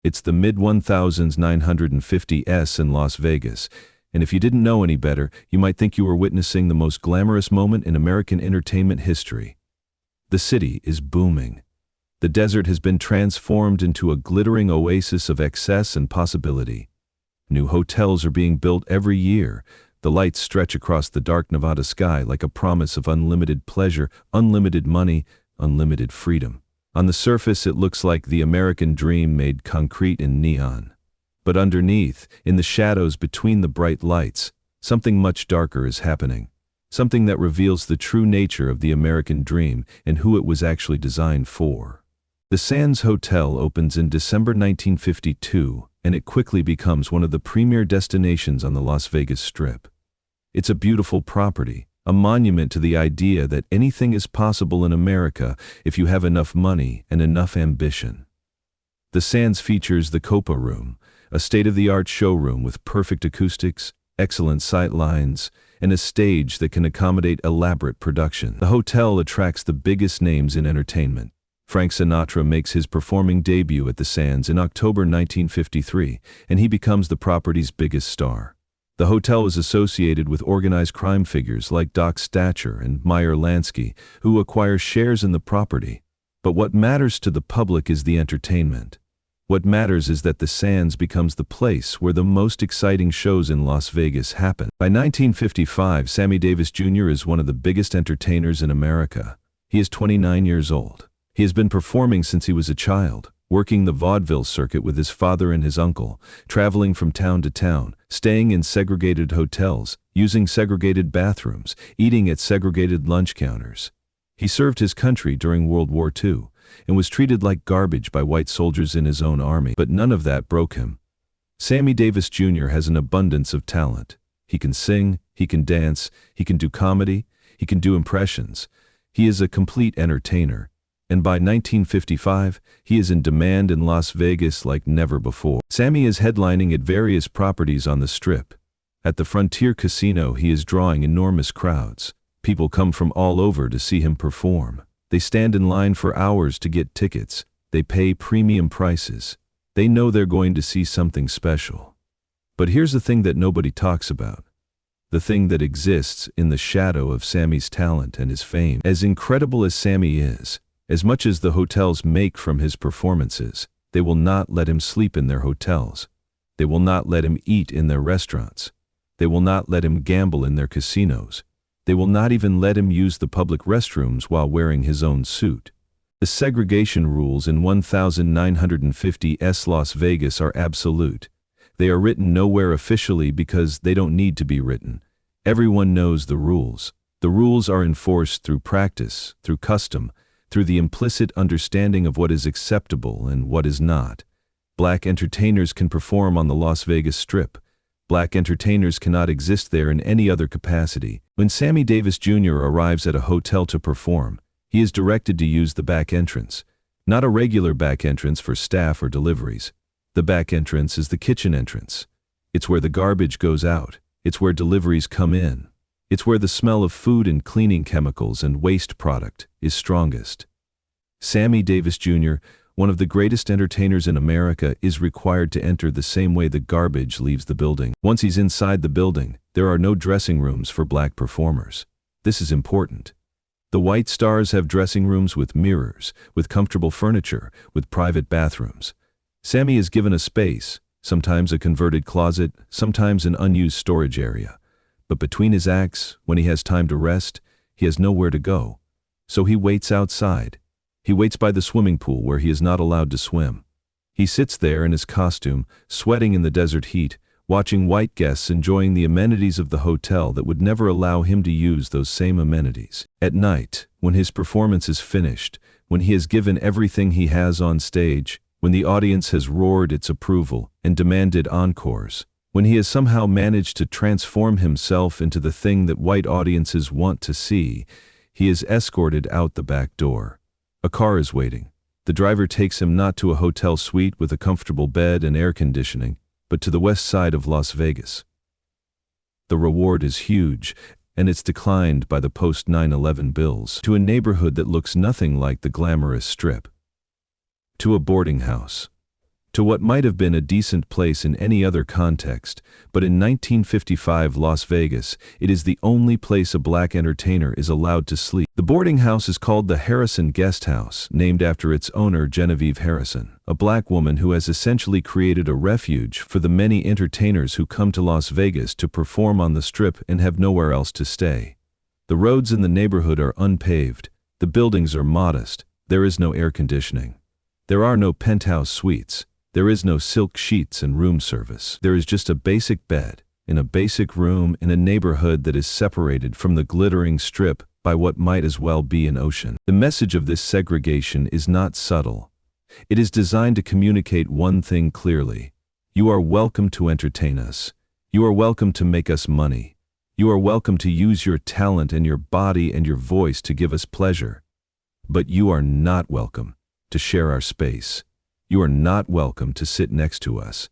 It's the mid-1950s in Las Vegas, and if you didn't know any better, you might think you were witnessing the most glamorous moment in American entertainment history. The city is booming. The desert has been transformed into a glittering oasis of excess and possibility. New hotels are being built every year. The lights stretch across the dark Nevada sky like a promise of unlimited pleasure, unlimited money, unlimited freedom. On the surface, it looks like the American dream made concrete in neon. But underneath, in the shadows between the bright lights, something much darker is happening. Something that reveals the true nature of the American dream and who it was actually designed for. The Sands Hotel opens in December 1952, and it quickly becomes one of the premier destinations on the Las Vegas Strip. It's a beautiful property, a monument to the idea that anything is possible in America if you have enough money and enough ambition. The Sands features the Copa Room, a state-of-the-art showroom with perfect acoustics, excellent sight lines, and a stage that can accommodate elaborate production. The hotel attracts the biggest names in entertainment. Frank Sinatra makes his performing debut at the Sands in October 1953, and he becomes the property's biggest star. The hotel is associated with organized crime figures like Doc Stacher and Meyer Lansky, who acquire shares in the property. But what matters to the public is the entertainment. What matters is that the Sands becomes the place where the most exciting shows in Las Vegas happen. By 1955, Sammy Davis Jr. is one of the biggest entertainers in America. He is 29 years old. He has been performing since he was a child, working the vaudeville circuit with his father and his uncle, traveling from town to town, staying in segregated hotels, using segregated bathrooms, eating at segregated lunch counters. He served his country during World War II and was treated like garbage by white soldiers in his own army, but none of that broke him. Sammy Davis Jr. has an abundance of talent. He can sing, he can dance, he can do comedy, he can do impressions. He is a complete entertainer. And by 1955, he is in demand in Las Vegas like never before. Sammy is headlining at various properties on the Strip. At the Frontier Casino, he is drawing enormous crowds. People come from all over to see him perform. They stand in line for hours to get tickets. They pay premium prices. They know they're going to see something special. But here's the thing that nobody talks about. The thing that exists in the shadow of Sammy's talent and his fame. As incredible as Sammy is, as much as the hotels make from his performances, they will not let him sleep in their hotels. They will not let him eat in their restaurants. They will not let him gamble in their casinos. They will not even let him use the public restrooms while wearing his own suit. The segregation rules in 1950s Las Vegas are absolute. They are written nowhere officially because they don't need to be written. Everyone knows the rules. The rules are enforced through practice, through custom, through the implicit understanding of what is acceptable and what is not. Black entertainers can perform on the Las Vegas Strip. Black entertainers cannot exist there in any other capacity. When Sammy Davis Jr. arrives at a hotel to perform, he is directed to use the back entrance. Not a regular back entrance for staff or deliveries. The back entrance is the kitchen entrance. It's where the garbage goes out. It's where deliveries come in. It's where the smell of food and cleaning chemicals and waste product is strongest. Sammy Davis Jr., one of the greatest entertainers in America, is required to enter the same way the garbage leaves the building. Once he's inside the building, there are no dressing rooms for black performers. This is important. The white stars have dressing rooms with mirrors, with comfortable furniture, with private bathrooms. Sammy is given a space, sometimes a converted closet, sometimes an unused storage area. But between his acts, when he has time to rest, he has nowhere to go. So he waits outside. He waits by the swimming pool where he is not allowed to swim. He sits there in his costume, sweating in the desert heat, watching white guests enjoying the amenities of the hotel that would never allow him to use those same amenities. At night, when his performance is finished, when he has given everything he has on stage, when the audience has roared its approval and demanded encores, when he has somehow managed to transform himself into the thing that white audiences want to see, he is escorted out the back door. A car is waiting. The driver takes him not to a hotel suite with a comfortable bed and air conditioning, but to the west side of Las Vegas. The reward is huge, and it's declined by the post-9/11 bills, to a neighborhood that looks nothing like the glamorous Strip. To a boarding house. to what might have been a decent place in any other context, but in 1955 Las Vegas, it is the only place a black entertainer is allowed to sleep. The boarding house is called the Harrison Guest House, named after its owner Genevieve Harrison, a black woman who has essentially created a refuge for the many entertainers who come to Las Vegas to perform on the Strip and have nowhere else to stay. The roads in the neighborhood are unpaved, the buildings are modest, there is no air conditioning. There are no penthouse suites. There is no silk sheets and room service. There is just a basic bed, in a basic room in a neighborhood that is separated from the glittering Strip by what might as well be an ocean. The message of this segregation is not subtle. It is designed to communicate one thing clearly. You are welcome to entertain us. You are welcome to make us money. You are welcome to use your talent and your body and your voice to give us pleasure. But you are not welcome to share our space. You are not welcome to sit next to us.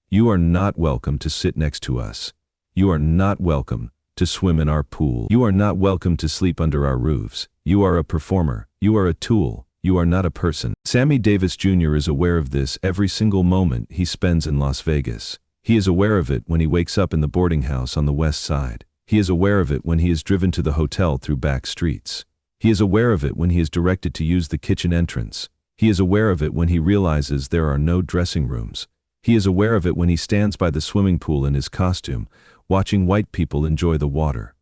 You are not welcome to sit next to us. You are not welcome to swim in our pool. You are not welcome to sleep under our roofs. You are a performer. You are a tool. You are not a person. Sammy Davis Jr. is aware of this every single moment he spends in Las Vegas. He is aware of it when he wakes up in the boarding house on the west side. He is aware of it when he is driven to the hotel through back streets. He is aware of it when he is directed to use the kitchen entrance. He is aware of it when he realizes there are no dressing rooms. He is aware of it when he stands by the swimming pool in his costume, watching white people enjoy the water.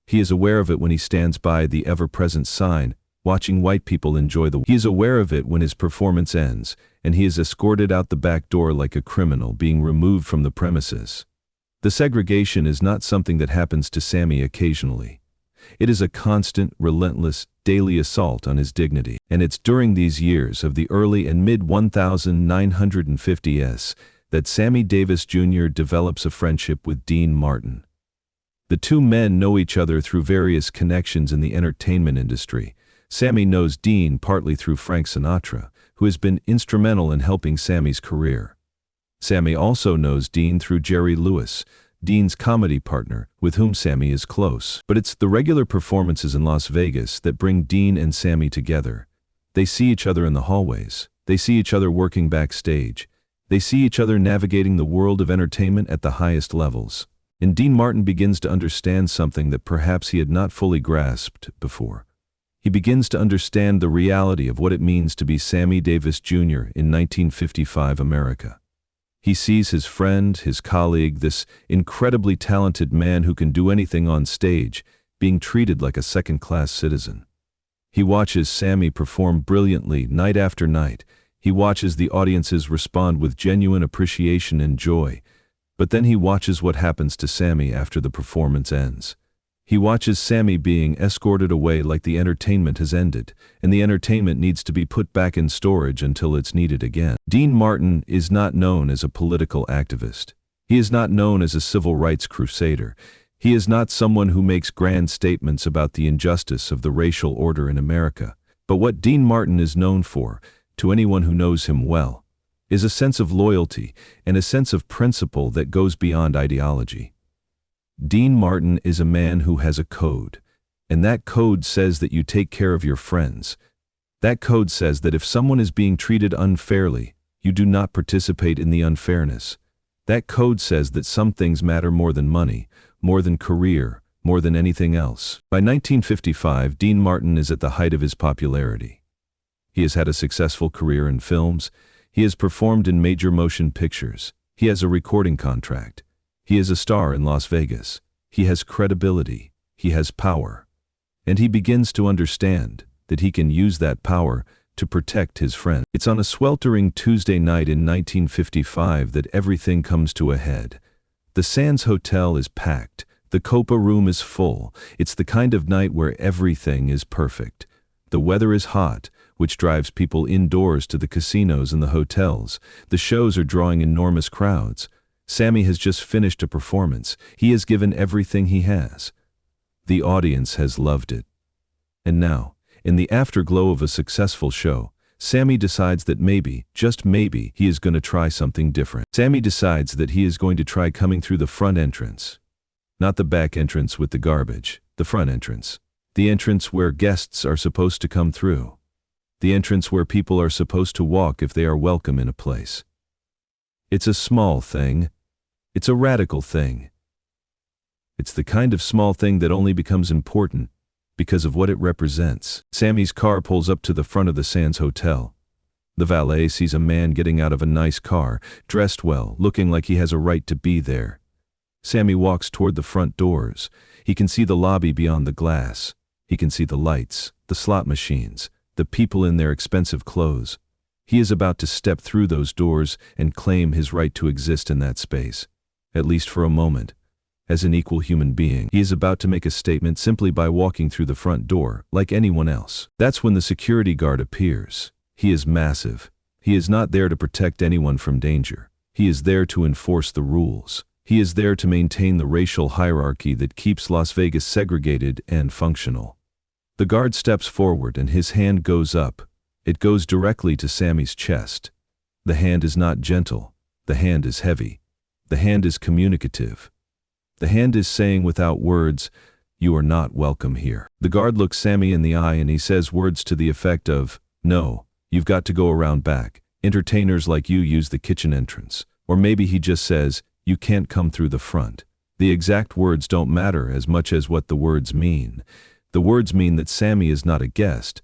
He is aware of it when he stands by the ever-present sign, watching white people enjoy the water. He is aware of it when his performance ends, and he is escorted out the back door like a criminal being removed from the premises. The segregation is not something that happens to Sammy occasionally. It is a constant, relentless, daily assault on his dignity. And it's during these years of the early and mid-1950s that Sammy Davis Jr. develops a friendship with Dean Martin. The two men know each other through various connections in the entertainment industry. Sammy knows Dean partly through Frank Sinatra, who has been instrumental in helping Sammy's career. Sammy also knows Dean through Jerry Lewis, Dean's comedy partner, with whom Sammy is close. But it's the regular performances in Las Vegas that bring Dean and Sammy together. They see each other in the hallways. They see each other working backstage. They see each other navigating the world of entertainment at the highest levels. And Dean Martin begins to understand something that perhaps he had not fully grasped before. He begins to understand the reality of what it means to be Sammy Davis Jr. in 1955 America. He sees his friend, his colleague, this incredibly talented man who can do anything on stage, being treated like a second-class citizen. He watches Sammy perform brilliantly night after night. He watches the audiences respond with genuine appreciation and joy. But then he watches what happens to Sammy after the performance ends. He watches Sammy being escorted away like the entertainment has ended, and the entertainment needs to be put back in storage until it's needed again. Dean Martin is not known as a political activist. He is not known as a civil rights crusader. He is not someone who makes grand statements about the injustice of the racial order in America. But what Dean Martin is known for, to anyone who knows him well, is a sense of loyalty and a sense of principle that goes beyond ideology. Dean Martin is a man who has a code, and that code says that you take care of your friends. That code says that if someone is being treated unfairly, you do not participate in the unfairness. That code says that some things matter more than money, more than career, more than anything else. By 1955, Dean Martin is at the height of his popularity. He has had a successful career in films. He has performed in major motion pictures. He has a recording contract. He is a star in Las Vegas. He has credibility. He has power. And he begins to understand that he can use that power to protect his friend. It's on a sweltering Tuesday night in 1955 that everything comes to a head. The Sands Hotel is packed. The Copa room is full. It's the kind of night where everything is perfect. The weather is hot, which drives people indoors to the casinos and the hotels. The shows are drawing enormous crowds. Sammy has just finished a performance. He has given everything he has. The audience has loved it. And now, in the afterglow of a successful show, Sammy decides that maybe, just maybe, he is going to try something different. Sammy decides that he is going to try coming through the front entrance. Not the back entrance with the garbage, the front entrance. The entrance where guests are supposed to come through. The entrance where people are supposed to walk if they are welcome in a place. It's a small thing. It's a radical thing. It's the kind of small thing that only becomes important because of what it represents. Sammy's car pulls up to the front of the Sands Hotel. The valet sees a man getting out of a nice car, dressed well, looking like he has a right to be there. Sammy walks toward the front doors. He can see the lobby beyond the glass. He can see the lights, the slot machines, the people in their expensive clothes. He is about to step through those doors and claim his right to exist in that space, at least for a moment. As an equal human being, he is about to make a statement simply by walking through the front door, like anyone else. That's when the security guard appears. He is massive. He is not there to protect anyone from danger. He is there to enforce the rules. He is there to maintain the racial hierarchy that keeps Las Vegas segregated and functional. The guard steps forward and his hand goes up. It goes directly to Sammy's chest. The hand is not gentle. The hand is heavy. The hand is communicative. The hand is saying without words, "You are not welcome here." The guard looks Sammy in the eye and he says words to the effect of, "No, you've got to go around back. Entertainers like you use the kitchen entrance." Or maybe he just says, "You can't come through the front." The exact words don't matter as much as what the words mean. The words mean that Sammy is not a guest.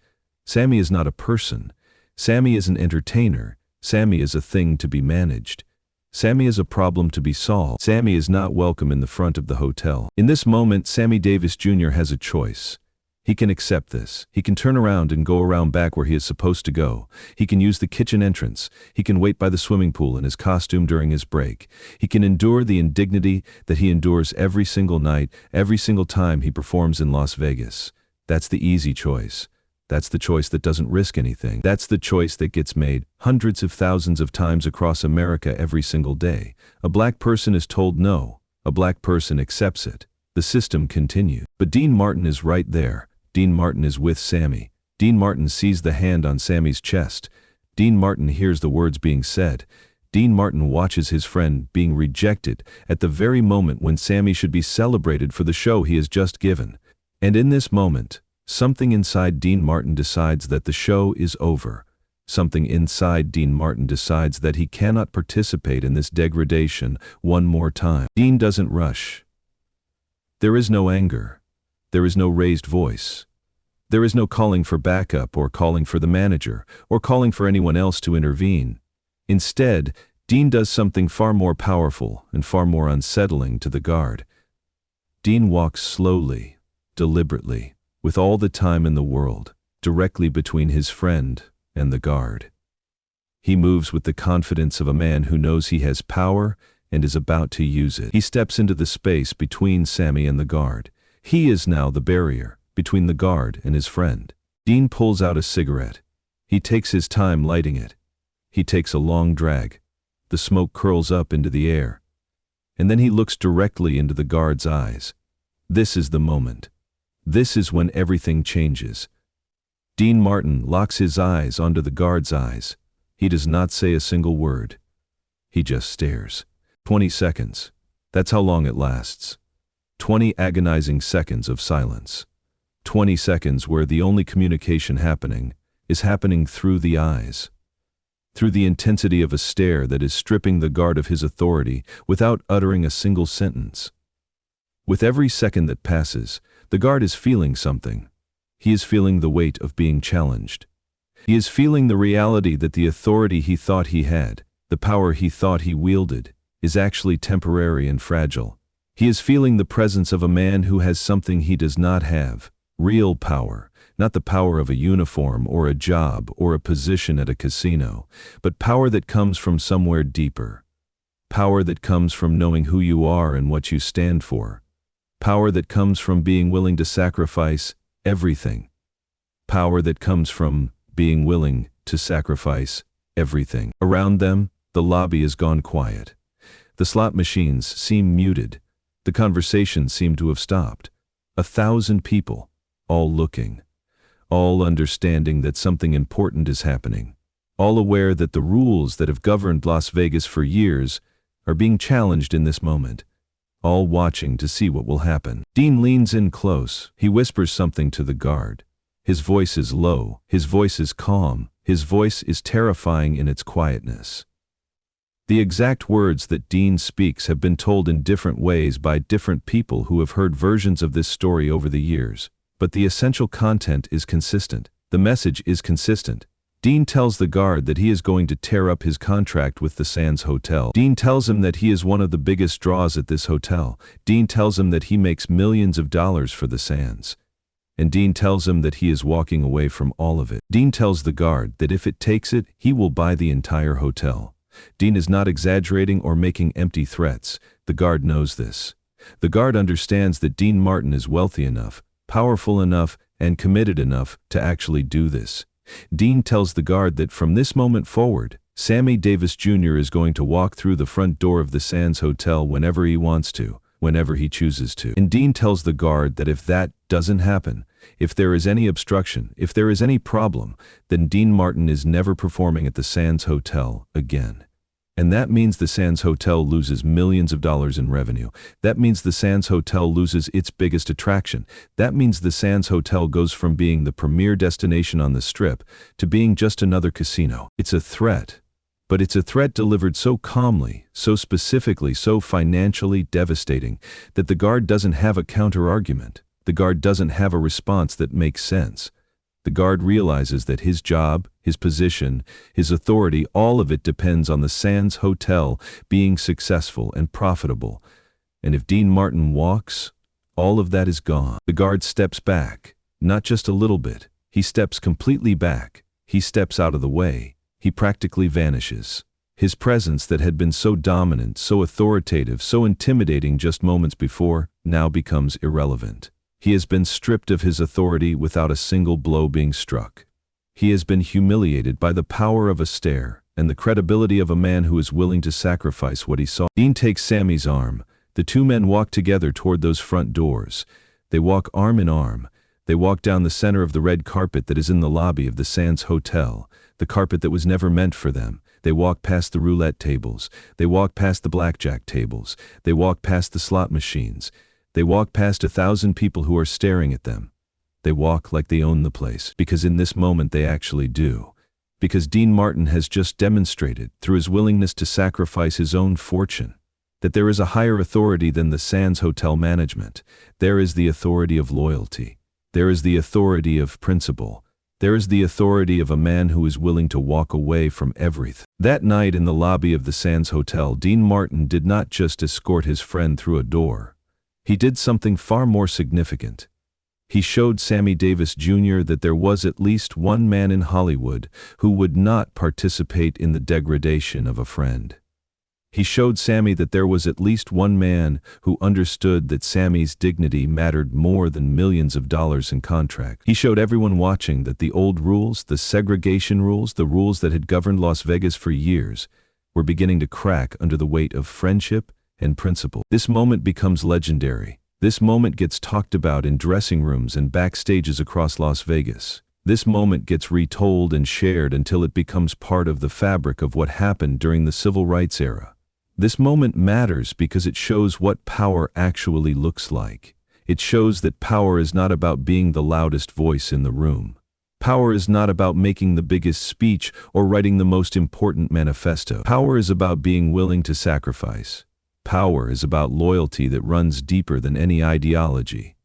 Sammy is not a person. Sammy is an entertainer. Sammy is a thing to be managed. Sammy is a problem to be solved. Sammy is not welcome in the front of the hotel. In this moment, Sammy Davis Jr. has a choice. He can accept this. He can turn around and go around back where he is supposed to go. He can use the kitchen entrance. He can wait by the swimming pool in his costume during his break. He can endure the indignity that he endures every single night, every single time he performs in Las Vegas. That's the easy choice. That's the choice that doesn't risk anything. That's the choice that gets made hundreds of thousands of times across America every single day. A black person is told no. A black person accepts it. The system continues. But Dean Martin is right there. Dean Martin is with Sammy. Dean Martin sees the hand on Sammy's chest. Dean Martin hears the words being said. Dean Martin watches his friend being rejected at the very moment when Sammy should be celebrated for the show he has just given. And in this moment, something inside Dean Martin decides that the show is over. Something inside Dean Martin decides that he cannot participate in this degradation one more time. Dean doesn't rush. There is no anger. There is no raised voice. There is no calling for backup or calling for the manager or calling for anyone else to intervene. Instead, Dean does something far more powerful and far more unsettling to the guard. Dean walks slowly, deliberately, with all the time in the world, directly between his friend and the guard. He moves with the confidence of a man who knows he has power and is about to use it. He steps into the space between Sammy and the guard. He is now the barrier between the guard and his friend. Dean pulls out a cigarette. He takes his time lighting it. He takes a long drag. The smoke curls up into the air. And then he looks directly into the guard's eyes. This is the moment. This is when everything changes. Dean Martin locks his eyes onto the guard's eyes. He does not say a single word. He just stares. 20 seconds. That's how long it lasts. 20 agonizing seconds of silence. 20 seconds where the only communication happening is happening through the eyes. Through the intensity of a stare that is stripping the guard of his authority without uttering a single sentence. With every second that passes, the guard is feeling something. He is feeling the weight of being challenged. He is feeling the reality that the authority he thought he had, the power he thought he wielded, is actually temporary and fragile. He is feeling the presence of a man who has something he does not have, real power, not the power of a uniform or a job or a position at a casino, but power that comes from somewhere deeper. Power that comes from knowing who you are and what you stand for. Power that comes from being willing to sacrifice everything. Power that comes from being willing to sacrifice everything. Around them, the lobby is gone quiet. The slot machines seem muted. The conversations seem to have stopped. 1,000 people, all looking, all understanding that something important is happening, all aware that the rules that have governed Las Vegas for years are being challenged in this moment, all watching to see what will happen. Dean leans in close. He whispers something to the guard. His voice is low. His voice is calm. His voice is terrifying in its quietness. The exact words that Dean speaks have been told in different ways by different people who have heard versions of this story over the years, but the essential content is consistent. The message is consistent. Dean tells the guard that he is going to tear up his contract with the Sands Hotel. Dean tells him that he is one of the biggest draws at this hotel. Dean tells him that he makes millions of dollars for the Sands. And Dean tells him that he is walking away from all of it. Dean tells the guard that if it takes it, he will buy the entire hotel. Dean is not exaggerating or making empty threats. The guard knows this. The guard understands that Dean Martin is wealthy enough, powerful enough, and committed enough to actually do this. Dean tells the guard that from this moment forward, Sammy Davis Jr. is going to walk through the front door of the Sands Hotel whenever he wants to, whenever he chooses to. And Dean tells the guard that if that doesn't happen, if there is any obstruction, if there is any problem, then Dean Martin is never performing at the Sands Hotel again. And that means the Sands Hotel loses millions of dollars in revenue. That means the Sands Hotel loses its biggest attraction. That means the Sands Hotel goes from being the premier destination on the Strip to being just another casino. It's a threat. But it's a threat delivered so calmly, so specifically, so financially devastating that the guard doesn't have a counter-argument. The guard doesn't have a response that makes sense. The guard realizes that his job, his position, his authority, all of it depends on the Sands Hotel being successful and profitable. And if Dean Martin walks, all of that is gone. The guard steps back, not just a little bit. He steps completely back. He steps out of the way. He practically vanishes. His presence that had been so dominant, so authoritative, so intimidating just moments before, now becomes irrelevant. He has been stripped of his authority without a single blow being struck. He has been humiliated by the power of a stare and the credibility of a man who is willing to sacrifice what he saw. Dean takes Sammy's arm. The two men walk together toward those front doors. They walk arm in arm. They walk down the center of the red carpet that is in the lobby of the Sands Hotel, the carpet that was never meant for them. They walk past the roulette tables. They walk past the blackjack tables. They walk past the slot machines. They walk past 1,000 people who are staring at them. They walk like they own the place, because in this moment they actually do. Because Dean Martin has just demonstrated, through his willingness to sacrifice his own fortune, that there is a higher authority than the Sands Hotel management. There is the authority of loyalty. There is the authority of principle. There is the authority of a man who is willing to walk away from everything. That night in the lobby of the Sands Hotel, Dean Martin did not just escort his friend through a door. He did something far more significant. He showed Sammy Davis Jr. that there was at least one man in Hollywood who would not participate in the degradation of a friend. He showed Sammy that there was at least one man who understood that Sammy's dignity mattered more than millions of dollars in contract. He showed everyone watching that the old rules, the segregation rules, the rules that had governed Las Vegas for years, were beginning to crack under the weight of friendship and principle. This moment becomes legendary. This moment gets talked about in dressing rooms and backstages across Las Vegas. This moment gets retold and shared until it becomes part of the fabric of what happened during the Civil Rights era. This moment matters because it shows what power actually looks like. It shows that power is not about being the loudest voice in the room. Power is not about making the biggest speech or writing the most important manifesto. Power is about being willing to sacrifice. Power is about loyalty that runs deeper than any ideology.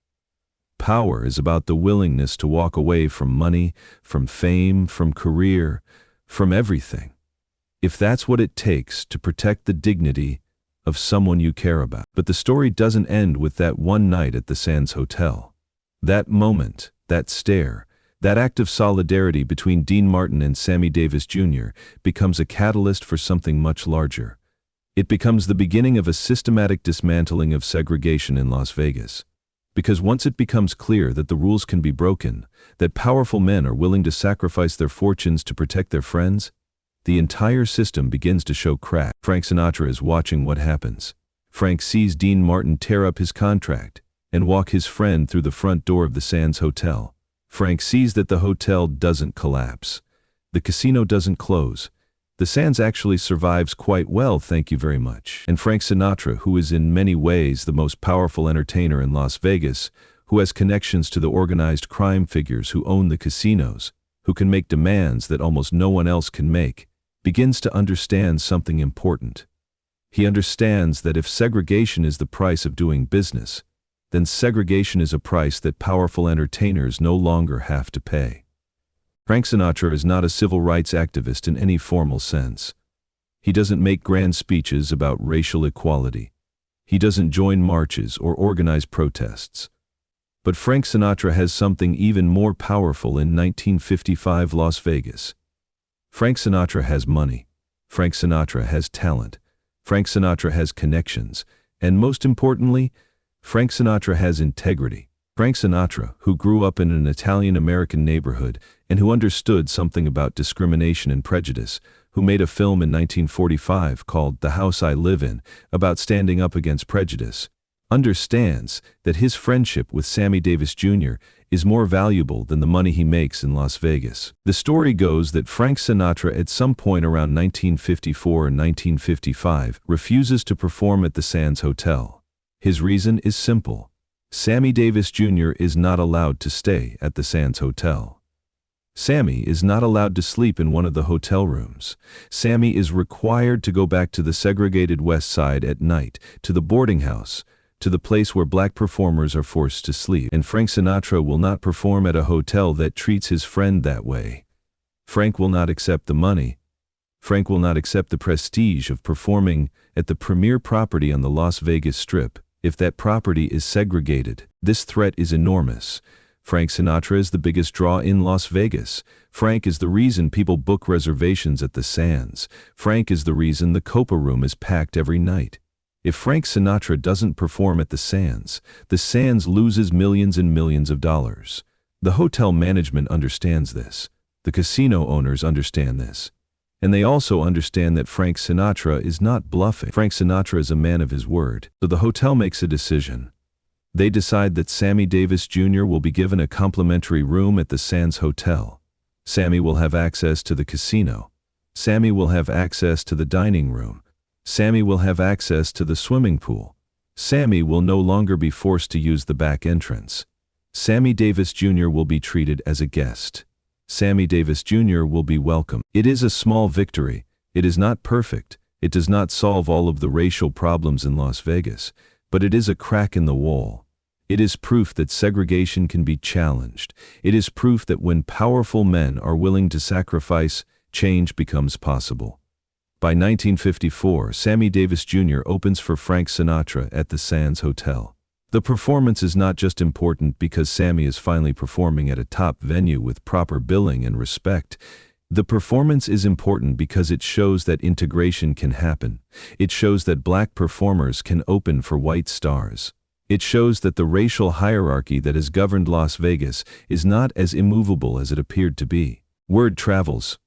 Power is about the willingness to walk away from money, from fame, from career, from everything, if that's what it takes to protect the dignity of someone you care about. But the story doesn't end with that one night at the Sands Hotel. That moment, that stare, that act of solidarity between Dean Martin and Sammy Davis Jr. becomes a catalyst for something much larger. It becomes the beginning of a systematic dismantling of segregation in Las Vegas. Because once it becomes clear that the rules can be broken, that powerful men are willing to sacrifice their fortunes to protect their friends, the entire system begins to show crack. Frank Sinatra is watching what happens. Frank sees Dean Martin tear up his contract and walk his friend through the front door of the Sands Hotel. Frank sees that the hotel doesn't collapse. The casino doesn't close. The Sands actually survives quite well, thank you very much. And Frank Sinatra, who is in many ways the most powerful entertainer in Las Vegas, who has connections to the organized crime figures who own the casinos, who can make demands that almost no one else can make, begins to understand something important. He understands that if segregation is the price of doing business, then segregation is a price that powerful entertainers no longer have to pay. Frank Sinatra is not a civil rights activist in any formal sense. He doesn't make grand speeches about racial equality. He doesn't join marches or organize protests. But Frank Sinatra has something even more powerful in 1955 Las Vegas. Frank Sinatra has money. Frank Sinatra has talent. Frank Sinatra has connections. And most importantly, Frank Sinatra has integrity. Frank Sinatra, who grew up in an Italian-American neighborhood and who understood something about discrimination and prejudice, who made a film in 1945 called The House I Live In about standing up against prejudice, understands that his friendship with Sammy Davis Jr. is more valuable than the money he makes in Las Vegas. The story goes that Frank Sinatra at some point around 1954 or 1955 refuses to perform at the Sands Hotel. His reason is simple. Sammy Davis Jr. is not allowed to stay at the Sands Hotel. Sammy is not allowed to sleep in one of the hotel rooms. Sammy is required to go back to the segregated West Side at night, to the boarding house, to the place where black performers are forced to sleep. And Frank Sinatra will not perform at a hotel that treats his friend that way. Frank will not accept the money. Frank will not accept the prestige of performing at the premier property on the Las Vegas Strip if that property is segregated. This threat is enormous. Frank Sinatra is the biggest draw in Las Vegas. Frank is the reason people book reservations at the Sands. Frank is the reason the Copa Room is packed every night. If Frank Sinatra doesn't perform at the Sands loses millions and millions of dollars. The hotel management understands this. The casino owners understand this. And they also understand that Frank Sinatra is not bluffing. Frank Sinatra is a man of his word. So the hotel makes a decision. They decide that Sammy Davis Jr. will be given a complimentary room at the Sands Hotel. Sammy will have access to the casino. Sammy will have access to the dining room. Sammy will have access to the swimming pool. Sammy will no longer be forced to use the back entrance. Sammy Davis Jr. will be treated as a guest. Sammy Davis Jr. will be welcome. It is a small victory. It is not perfect. It does not solve all of the racial problems in Las Vegas, but it is a crack in the wall. It is proof that segregation can be challenged. It is proof that when powerful men are willing to sacrifice, change becomes possible. By 1954, Sammy Davis Jr. opens for Frank Sinatra at the Sands Hotel. The performance is not just important because Sammy is finally performing at a top venue with proper billing and respect. The performance is important because it shows that integration can happen. It shows that black performers can open for white stars. It shows that the racial hierarchy that has governed Las Vegas is not as immovable as it appeared to be. Word travels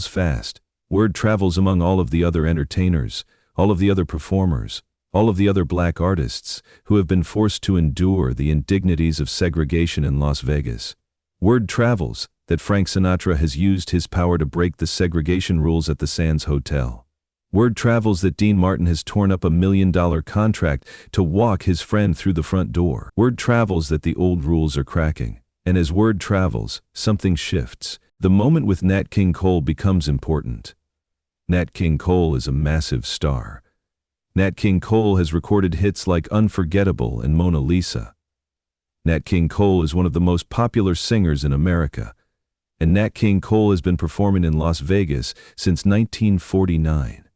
fast. Word travels among all of the other entertainers, all of the other performers, all of the other black artists who have been forced to endure the indignities of segregation in Las Vegas. Word travels that Frank Sinatra has used his power to break the segregation rules at the Sands Hotel. Word travels that Dean Martin has torn up $1 million contract to walk his friend through the front door. Word travels that the old rules are cracking. And as word travels, something shifts. The moment with Nat King Cole becomes important. Nat King Cole is a massive star. Nat King Cole has recorded hits like Unforgettable and Mona Lisa. Nat King Cole is one of the most popular singers in America. And Nat King Cole has been performing in Las Vegas since 1949.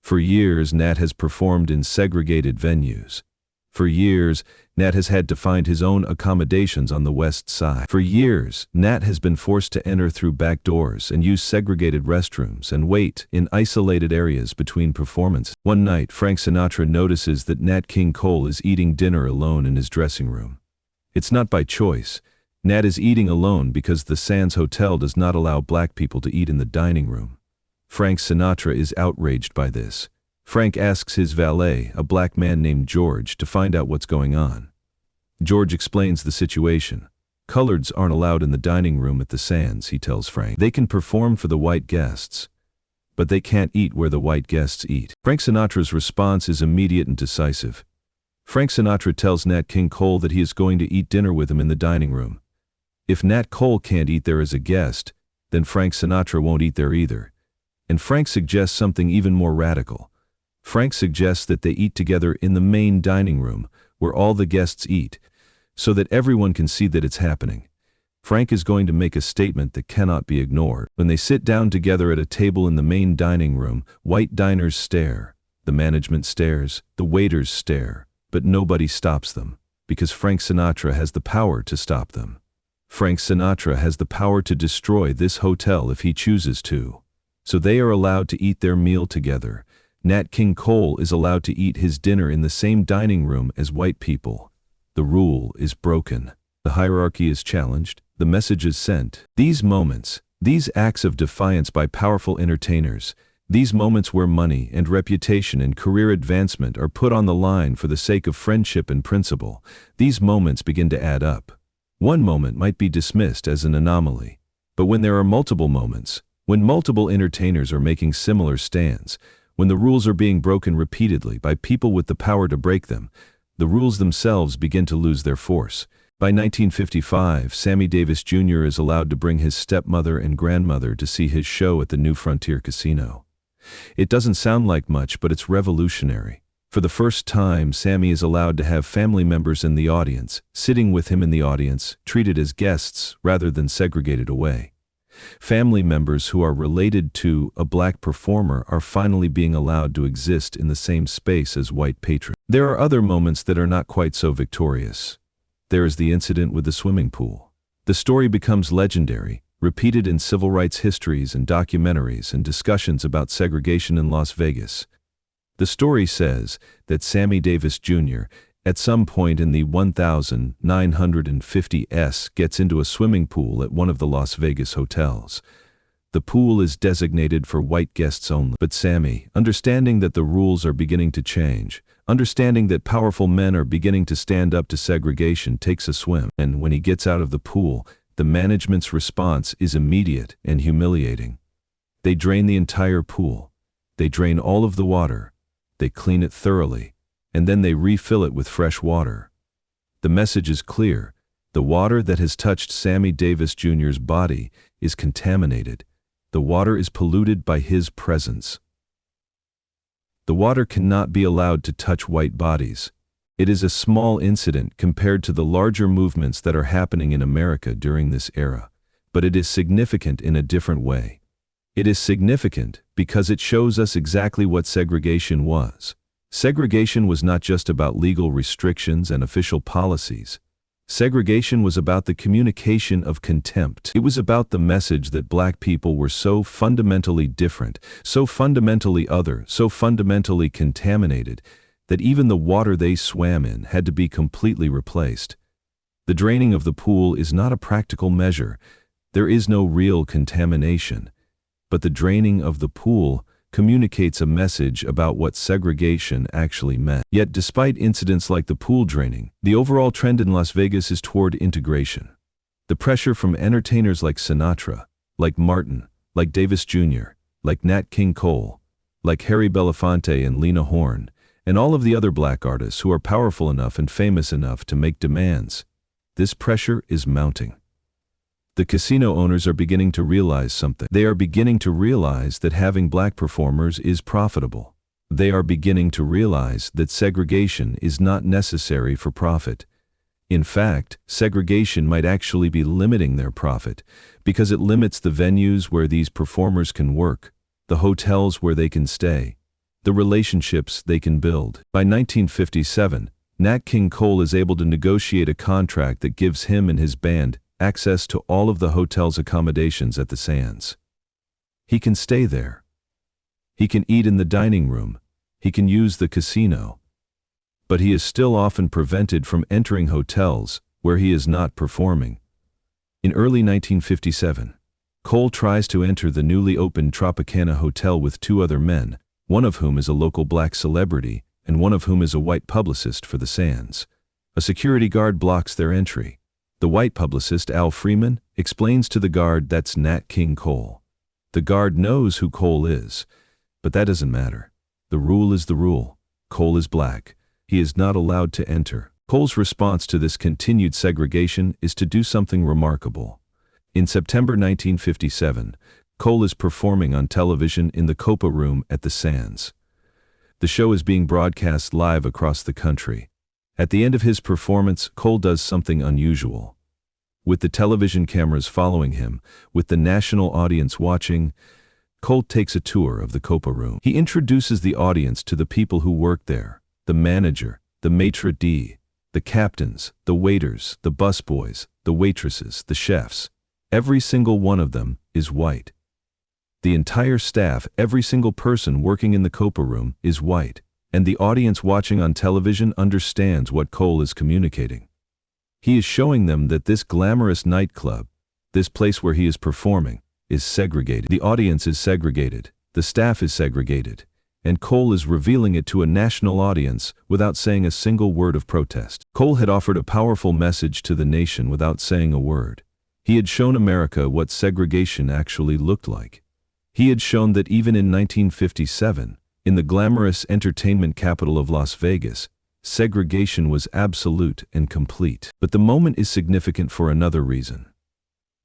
For years, Nat has performed in segregated venues. For years, Nat has had to find his own accommodations on the West Side. For years, Nat has been forced to enter through back doors and use segregated restrooms and wait in isolated areas between performances. One night, Frank Sinatra notices that Nat King Cole is eating dinner alone in his dressing room. It's not by choice. Nat is eating alone because the Sands Hotel does not allow black people to eat in the dining room. Frank Sinatra is outraged by this. Frank asks his valet, a black man named George, to find out what's going on. George explains the situation. Coloreds aren't allowed in the dining room at the Sands, he tells Frank. They can perform for the white guests, but they can't eat where the white guests eat. Frank Sinatra's response is immediate and decisive. Frank Sinatra tells Nat King Cole that he is going to eat dinner with him in the dining room. If Nat Cole can't eat there as a guest, then Frank Sinatra won't eat there either. And Frank suggests something even more radical. Frank suggests that they eat together in the main dining room, where all the guests eat, so that everyone can see that it's happening. Frank is going to make a statement that cannot be ignored. When they sit down together at a table in the main dining room, white diners stare. The management stares, the waiters stare, but nobody stops them, because Frank Sinatra has the power to stop them. Frank Sinatra has the power to destroy this hotel if he chooses to. So they are allowed to eat their meal together. Nat King Cole is allowed to eat his dinner in the same dining room as white people. The rule is broken. The hierarchy is challenged. The message is sent. These moments, these acts of defiance by powerful entertainers, these moments where money and reputation and career advancement are put on the line for the sake of friendship and principle, these moments begin to add up. One moment might be dismissed as an anomaly, but when there are multiple moments, when multiple entertainers are making similar stands, when the rules are being broken repeatedly by people with the power to break them, the rules themselves begin to lose their force. By 1955, Sammy Davis Jr. is allowed to bring his stepmother and grandmother to see his show at the New Frontier Casino. It doesn't sound like much, but it's revolutionary. For the first time, Sammy is allowed to have family members in the audience, sitting with him in the audience, treated as guests rather than segregated away. Family members who are related to a black performer are finally being allowed to exist in the same space as white patrons. There are other moments that are not quite so victorious. There is the incident with the swimming pool. The story becomes legendary, repeated in civil rights histories and documentaries and discussions about segregation in Las Vegas. The story says that Sammy Davis Jr., at some point in the 1950s, gets into a swimming pool at one of the Las Vegas hotels. The pool is designated for white guests only, but Sammy, understanding that the rules are beginning to change, understanding that powerful men are beginning to stand up to segregation, takes a swim, and when he gets out of the pool, the management's response is immediate and humiliating. They drain the entire pool. They drain all of the water. They clean it thoroughly, and then they refill it with fresh water. The message is clear. The water that has touched Sammy Davis Jr.'s body is contaminated. The water is polluted by his presence. The water cannot be allowed to touch white bodies. It is a small incident compared to the larger movements that are happening in America during this era, but it is significant in a different way. It is significant because it shows us exactly what segregation was. Segregation was not just about legal restrictions and official policies. Segregation was about the communication of contempt. It was about the message that black people were so fundamentally different, so fundamentally other, so fundamentally contaminated, that even the water they swam in had to be completely replaced. The draining of the pool is not a practical measure. There is no real contamination. But the draining of the pool communicates a message about what segregation actually meant. Yet despite incidents like the pool draining, the overall trend in Las Vegas is toward integration. The pressure from entertainers like Sinatra, like Martin, like Davis Jr., like Nat King Cole, like Harry Belafonte and Lena Horne, and all of the other black artists who are powerful enough and famous enough to make demands. This pressure is mounting. The casino owners are beginning to realize something. They are beginning to realize that having black performers is profitable. They are beginning to realize that segregation is not necessary for profit. In fact, segregation might actually be limiting their profit, because it limits the venues where these performers can work, the hotels where they can stay, the relationships they can build. By 1957, Nat King Cole is able to negotiate a contract that gives him and his band access to all of the hotel's accommodations at the Sands. He can stay there. He can eat in the dining room. He can use the casino. But he is still often prevented from entering hotels where he is not performing. In early 1957, Cole tries to enter the newly opened Tropicana Hotel with two other men, one of whom is a local black celebrity and one of whom is a white publicist for the Sands. A security guard blocks their entry. The white publicist, Al Freeman, explains to the guard that's Nat King Cole. The guard knows who Cole is, but that doesn't matter. The rule is the rule. Cole is black. He is not allowed to enter. Cole's response to this continued segregation is to do something remarkable. In September 1957, Cole is performing on television in the Copa Room at the Sands. The show is being broadcast live across the country. At the end of his performance, Cole does something unusual. With the television cameras following him, with the national audience watching, Cole takes a tour of the Copa Room. He introduces the audience to the people who work there, the manager, the maitre d', the captains, the waiters, the busboys, the waitresses, the chefs. Every single one of them is white. The entire staff, every single person working in the Copa Room is white, and the audience watching on television understands what Cole is communicating. He is showing them that this glamorous nightclub, this place where he is performing, is segregated. The audience is segregated, the staff is segregated, and Cole is revealing it to a national audience without saying a single word of protest. Cole had offered a powerful message to the nation without saying a word. He had shown America what segregation actually looked like. He had shown that even in 1957, in the glamorous entertainment capital of Las Vegas, segregation was absolute and complete. But the moment is significant for another reason.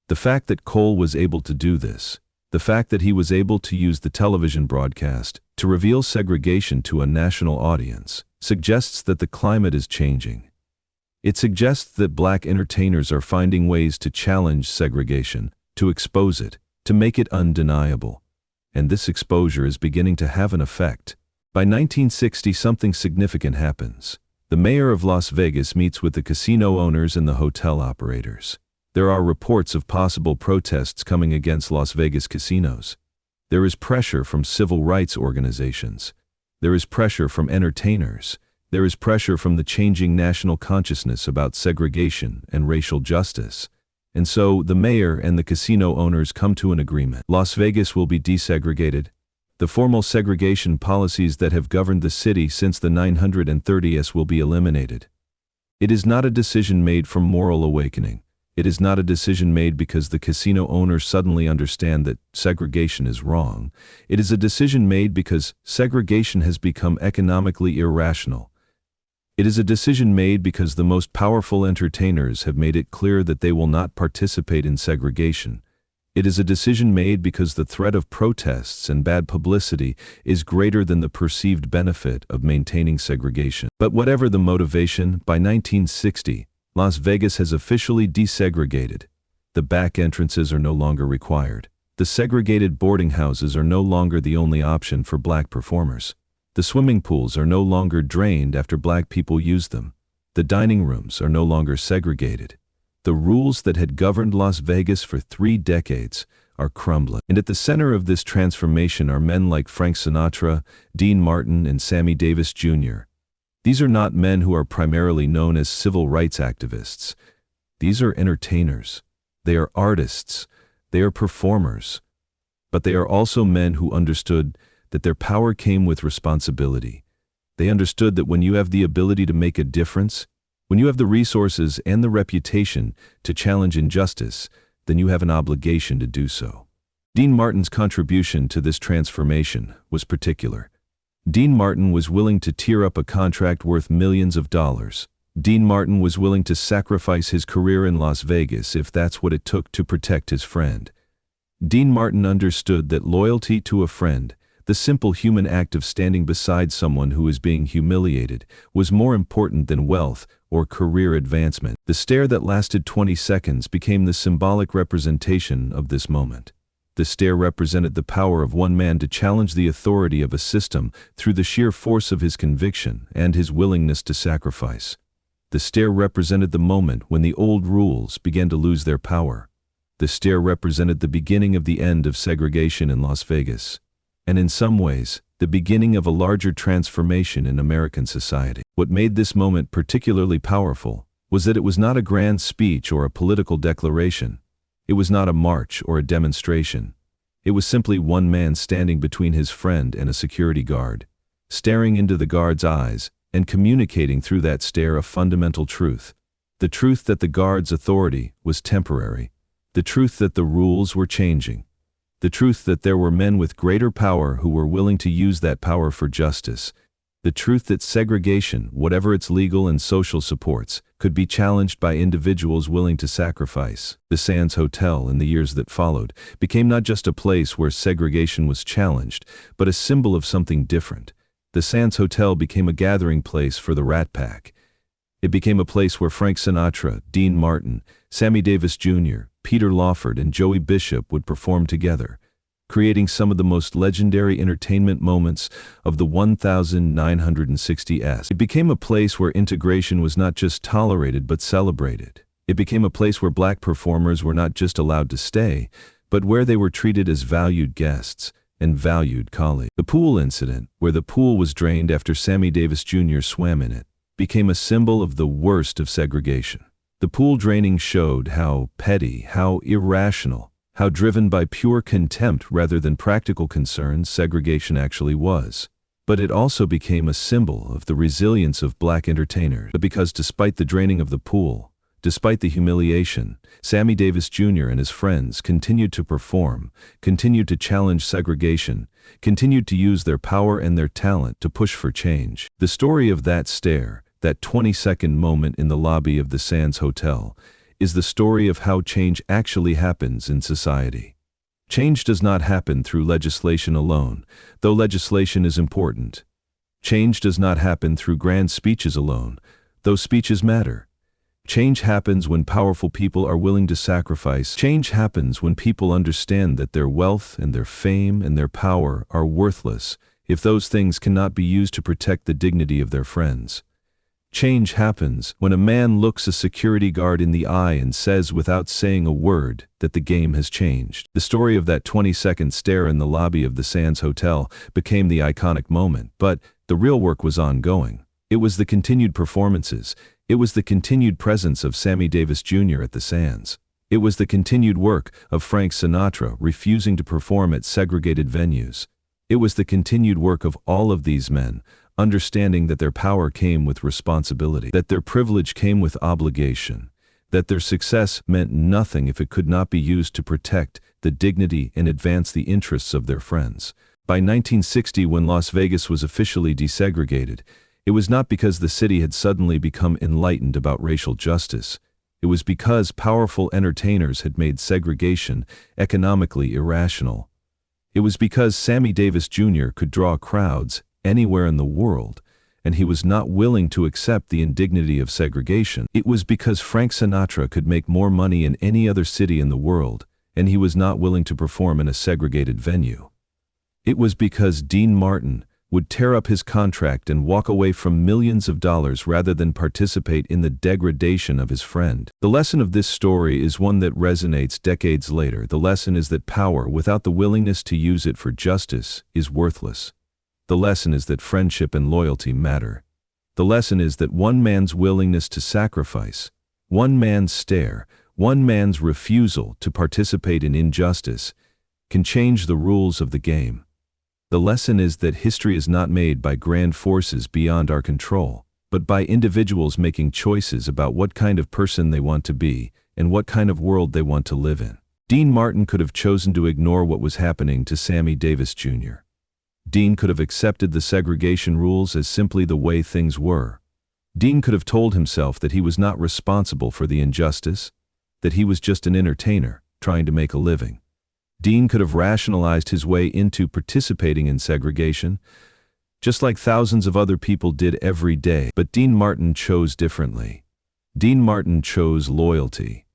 The fact that Cole was able to do this, the fact that he was able to use the television broadcast to reveal segregation to a national audience, suggests that the climate is changing. It suggests that black entertainers are finding ways to challenge segregation, to expose it, to make it undeniable. And this exposure is beginning to have an effect. By 1960, something significant happens. The mayor of Las Vegas meets with the casino owners and the hotel operators. There are reports of possible protests coming against Las Vegas casinos. There is pressure from civil rights organizations. There is pressure from entertainers. There is pressure from the changing national consciousness about segregation and racial justice. And so, the mayor and the casino owners come to an agreement. Las Vegas will be desegregated. The formal segregation policies that have governed the city since the 930s will be eliminated. It is not a decision made from moral awakening. It is not a decision made because the casino owners suddenly understand that segregation is wrong. It is a decision made because segregation has become economically irrational. It is a decision made because the most powerful entertainers have made it clear that they will not participate in segregation. It is a decision made because the threat of protests and bad publicity is greater than the perceived benefit of maintaining segregation. But whatever the motivation, by 1960, Las Vegas has officially desegregated. The back entrances are no longer required. The segregated boarding houses are no longer the only option for black performers. The swimming pools are no longer drained after black people use them. The dining rooms are no longer segregated. The rules that had governed Las Vegas for 3 decades are crumbling. And at the center of this transformation are men like Frank Sinatra, Dean Martin, and Sammy Davis Jr. These are not men who are primarily known as civil rights activists. These are entertainers. They are artists. They are performers. But they are also men who understood that their power came with responsibility. They understood that when you have the ability to make a difference, when you have the resources and the reputation to challenge injustice, then you have an obligation to do so. Dean Martin's contribution to this transformation was particular. Dean Martin was willing to tear up a contract worth millions of dollars. Dean Martin was willing to sacrifice his career in Las Vegas if that's what it took to protect his friend. Dean Martin understood that loyalty to a friend, the simple human act of standing beside someone who is being humiliated, was more important than wealth or career advancement. The stare that lasted 20 seconds became the symbolic representation of this moment. The stare represented the power of one man to challenge the authority of a system through the sheer force of his conviction and his willingness to sacrifice. The stare represented the moment when the old rules began to lose their power. The stare represented the beginning of the end of segregation in Las Vegas. And in some ways, the beginning of a larger transformation in American society. What made this moment particularly powerful was that it was not a grand speech or a political declaration. It was not a march or a demonstration. It was simply one man standing between his friend and a security guard, staring into the guard's eyes and communicating through that stare a fundamental truth. The truth that the guard's authority was temporary. The truth that the rules were changing. The truth that there were men with greater power who were willing to use that power for justice. The truth that segregation, whatever its legal and social supports, could be challenged by individuals willing to sacrifice. The Sands Hotel, in the years that followed, became not just a place where segregation was challenged, but a symbol of something different. The Sands Hotel became a gathering place for the Rat Pack. It became a place where Frank Sinatra, Dean Martin, Sammy Davis Jr., Peter Lawford, and Joey Bishop would perform together, creating some of the most legendary entertainment moments of the 1960s. It became a place where integration was not just tolerated but celebrated. It became a place where black performers were not just allowed to stay, but where they were treated as valued guests and valued colleagues. The pool incident, where the pool was drained after Sammy Davis Jr. swam in it, became a symbol of the worst of segregation. The pool draining showed how petty, how irrational, how driven by pure contempt rather than practical concerns segregation actually was. But it also became a symbol of the resilience of black entertainers. Because despite the draining of the pool, despite the humiliation, Sammy Davis Jr. and his friends continued to perform, continued to challenge segregation, continued to use their power and their talent to push for change. The story of that stare, that 20-second moment in the lobby of the Sands Hotel, is the story of how change actually happens in society. Change does not happen through legislation alone, though legislation is important. Change does not happen through grand speeches alone, though speeches matter. Change happens when powerful people are willing to sacrifice. Change happens when people understand that their wealth and their fame and their power are worthless if those things cannot be used to protect the dignity of their friends. Change happens when a man looks a security guard in the eye and says without saying a word that the game has changed. The story of that 20-second stare in the lobby of the Sands Hotel became the iconic moment, but the real work was ongoing. It was the continued performances. It was the continued presence of Sammy Davis Jr. at the Sands. It was the continued work of Frank Sinatra refusing to perform at segregated venues. It was the continued work of all of these men, understanding that their power came with responsibility, that their privilege came with obligation, that their success meant nothing if it could not be used to protect the dignity and advance the interests of their friends. By 1960, when Las Vegas was officially desegregated, it was not because the city had suddenly become enlightened about racial justice. It was because powerful entertainers had made segregation economically irrational. It was because Sammy Davis Jr. could draw crowds anywhere in the world, and he was not willing to accept the indignity of segregation. It was because Frank Sinatra could make more money in any other city in the world, and he was not willing to perform in a segregated venue. It was because Dean Martin would tear up his contract and walk away from millions of dollars rather than participate in the degradation of his friend. The lesson of this story is one that resonates decades later. The lesson is that power without the willingness to use it for justice is worthless. The lesson is that friendship and loyalty matter. The lesson is that one man's willingness to sacrifice, one man's stare, one man's refusal to participate in injustice can change the rules of the game. The lesson is that history is not made by grand forces beyond our control, but by individuals making choices about what kind of person they want to be and what kind of world they want to live in. Dean Martin could have chosen to ignore what was happening to Sammy Davis Jr. Dean could have accepted the segregation rules as simply the way things were. Dean could have told himself that he was not responsible for the injustice, that he was just an entertainer trying to make a living. Dean could have rationalized his way into participating in segregation, just like thousands of other people did every day. But Dean Martin chose differently. Dean Martin chose loyalty.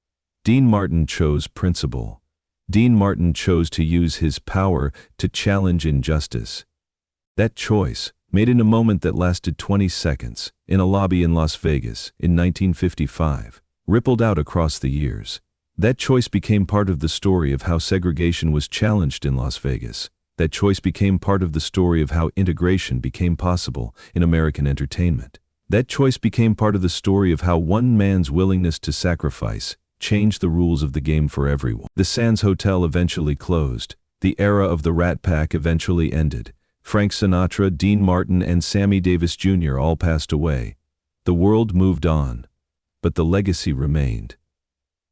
Dean Martin chose principle. Dean Martin chose to use his power to challenge injustice. That choice, made in a moment that lasted 20 seconds, in a lobby in Las Vegas in 1955, rippled out across the years. That choice became part of the story of how segregation was challenged in Las Vegas. That choice became part of the story of how integration became possible in American entertainment. That choice became part of the story of how one man's willingness to sacrifice changed the rules of the game for everyone. The Sands Hotel eventually closed. The era of the Rat Pack eventually ended. Frank Sinatra, Dean Martin, and Sammy Davis Jr. all passed away. The world moved on, but the legacy remained.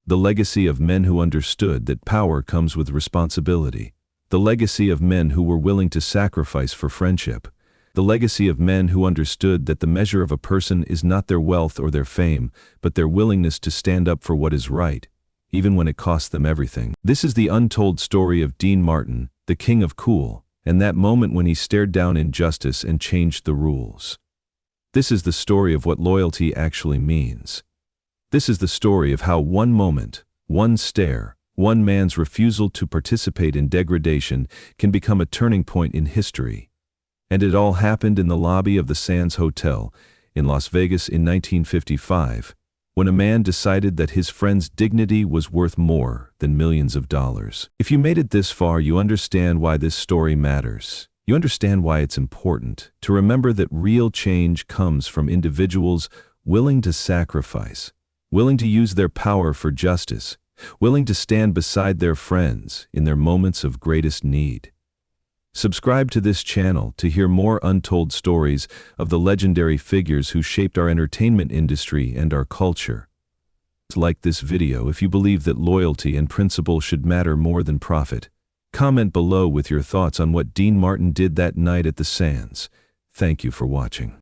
The legacy of men who understood that power comes with responsibility. The legacy of men who were willing to sacrifice for friendship. the legacy of men who understood that the measure of a person is not their wealth or their fame, but their willingness to stand up for what is right, even when it costs them everything. This is the untold story of Dean Martin, the king of cool, and that moment when he stared down injustice and changed the rules. This is the story of what loyalty actually means. This is the story of how one moment, one stare, one man's refusal to participate in degradation can become a turning point in history. And it all happened in the lobby of the Sands Hotel in Las Vegas in 1955, when a man decided that his friend's dignity was worth more than millions of dollars. If you made it this far, you understand why this story matters. You understand why it's important to remember that real change comes from individuals willing to sacrifice, willing to use their power for justice, willing to stand beside their friends in their moments of greatest need. Subscribe to this channel to hear more untold stories of the legendary figures who shaped our entertainment industry and our culture. Like this video if you believe that loyalty and principle should matter more than profit. Comment below with your thoughts on what Dean Martin did that night at the Sands. Thank you for watching.